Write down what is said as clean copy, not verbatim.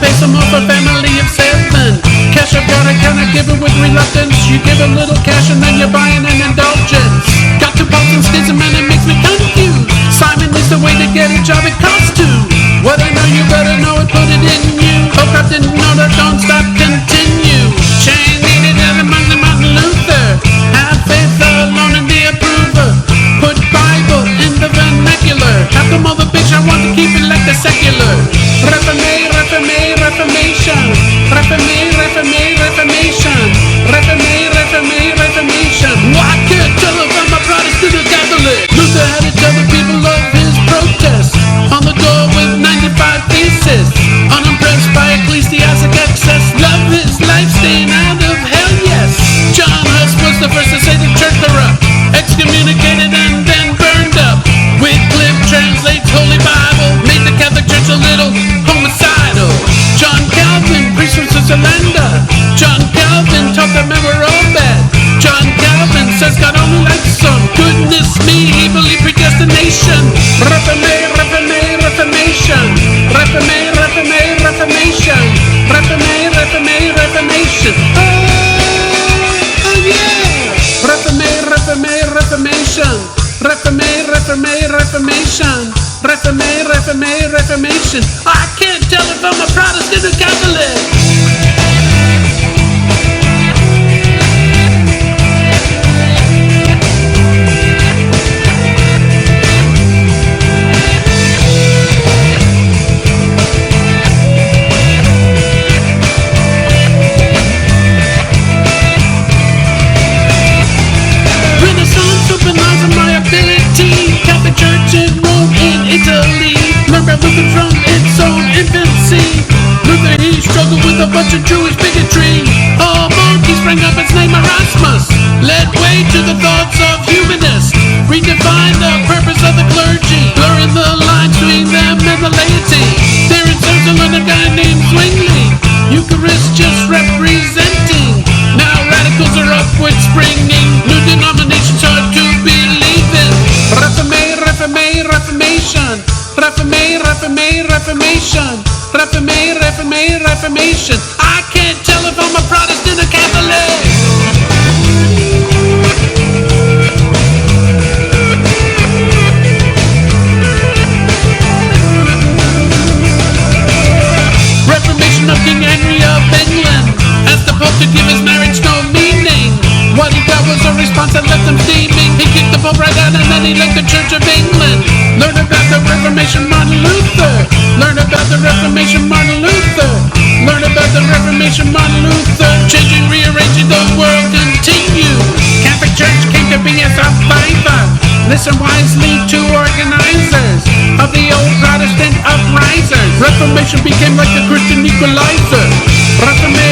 pay some more for family of 7. Cash I've got, I cannot give it with reluctance. You give a little cash and then you're buying an indulgence. Got to pulse and schism and it makes me confused. Simon is the way to get a job, it costs to. What I know, you better know it, put it in you. Hope I didn't know that, don't stop, continue. Chain needed among the Martin Luther. Have faith alone in the approver. Put Bible in the vernacular. How come all the bitch I want to keep it like the secular? Reformation. Reformation. Well, I can't tell if I'm a Protestant or Catholic. Luther had to tell the people of his protest on the door with 95 theses. Unimpressed by ecclesiastic excess. Love his life, staying out of hell, yes. John Huss was the first to say the church corrupt. Excommunicated and then burned up. Wycliffe translates Holy Bible. Made the Catholic Church a little homicidal. John Calvin preached from Switzerland. John Calvin taught that men were all bad. John Calvin says God only likes some. Goodness me, he believed predestination. Reformation. Oh yeah. Reformation. I can't tell if I'm a Protestant or Catholic. Catholic Church in Rome, in Italy. Learned by Luther from its own infancy. Luther, he struggled with a bunch of Jewish bigotry. A monk, he sprang up its name Erasmus. Led way to the thoughts of humanists. Redefined the purpose of the clergy. Blurring the lines between them and the laity. There in Switzerland, a guy named Zwingli. Eucharist just representing. Now radicals are upward springing. New denominations hard to believe in. Reformation. I can't tell if I'm a Protestant or Catholic. Reformation of King Henry of England. Asked the Pope to give his marriage no meaning. What he got was a response that left him steaming. He kicked the Pope right out and then he left the Church of England. Learn about the Reformation, Martin Luther. Learn about the Reformation, Martin Luther. Learn about the Reformation, Martin Luther. Changing, rearranging, the world continues. Catholic Church came to be a survivor. Listen wisely to organizers of the old Protestant uprisers. Reformation became like the Christian equalizer. Reformation.